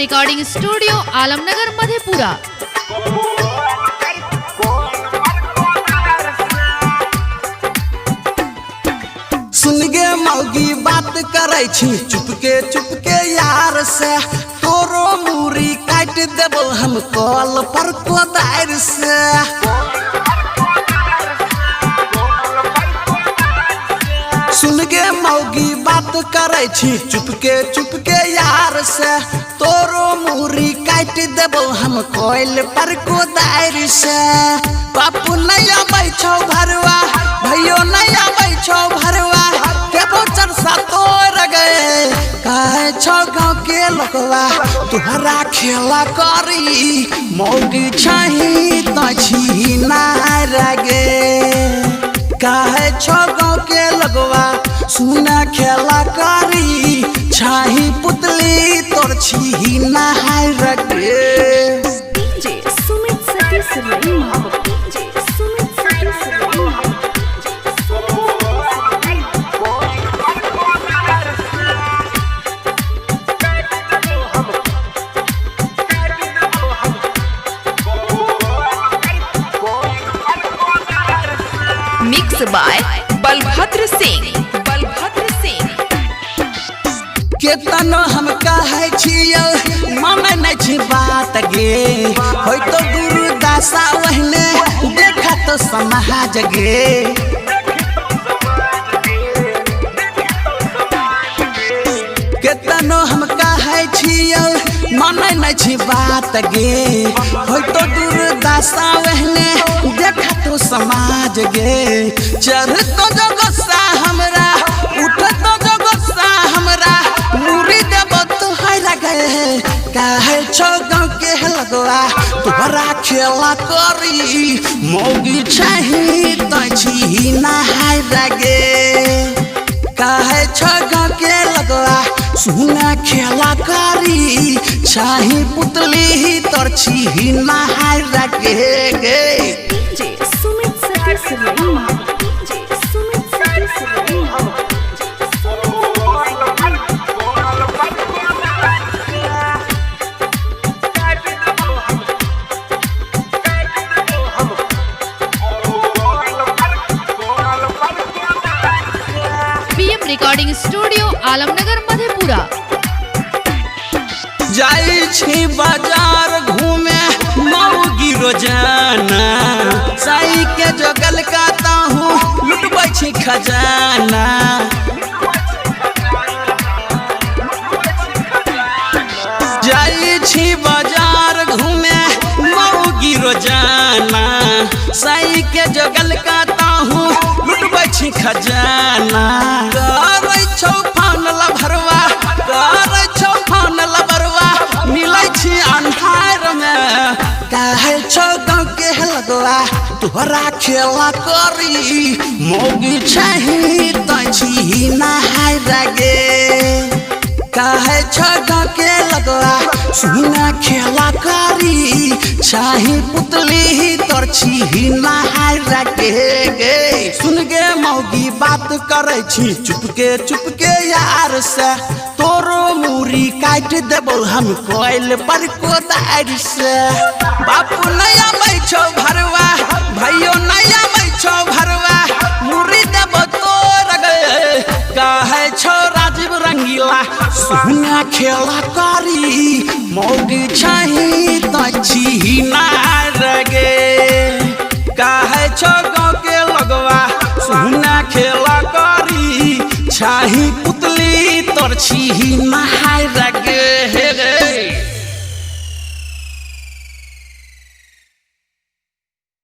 Recording studio Alamnagar Madhepura. सुन गे मौगी बात करे छी चुपके यार से, तोरो मूरी काट देबो हम कॉल पर कोदार से। सुन गे मौगी बात करे छी चुपके यार से, तोरो मूरी काट देबो हम कॉल पर कोदार से। बापू नहीं आबै छौ भरवा, भैयो नहीं आबै छौ भरवा, केबो चरसा तोर गए। काहे छौ गाँव के लोकवा तुहरा खेला करी, मौगी छही त छी नाय रगे। काहे छौ गाँव के लोगवा सुना खेला करी, छाही पुतली तोर छी नाय रगे। Mix by Balbhadra Singh. केतनो हम कहे छियो माने नहीं छी बात गे, होय तो गुरुदासा वहने देखा तो समाज गे। केतनो हम कहे छियो माने नहीं छी बात गे, होय तो गुरुदासा वहने देखा तो समाज गे। चढ़ तो जो गुस्सा हमरा, उठ तो जो गुस्सा हमरा, मुरी देब तुहरा गए। काहे छौ गाँव के लगवा तुहरा खेला करी, मौगी छही त छी नाय रगे। काहे छौ गाँव के लगवा सुना खेला करी, छही पुतली तोर छी नाय रगे गे। Recording studio Alamnagar Madhepura. जाई छी बाजार घूमे मौगी रोजाना, साई के जोगल काता हूँ लुटबै छी खजाना। जाई छी बाजार घूमे मौगी रोजाना, साई के जोगल काता हूँ लुटबै छी खजाना। करै छौ फान लभरवा, करै छौ फान लभरवा, मिलै छी अन्हार में। काहे छौ गाँव के लगवा तोहरा खेला करी, मौगी छही त छी नाय रगे। काहे छौ गाँव के लगवा सुना खेला करी, छही पुतली तोर छी नाय रगे गे। सुन गे मौगी बात करे छी चुपके यार से, तोरो मूरी काट देबो हम कोइल पर कोदार से। बापू नहीं आबै छौ भरवा, भैयो नहीं आबै छौ भरवा, मूरी देबो तोर गए। काहे छौ राजीव रंगीला सुना खेला करी, मौगी छही त छी नाय रगे। काहे छौ गाँव के लगवा सुना खेला करी, छही पुतली तोर छी नाय रगे।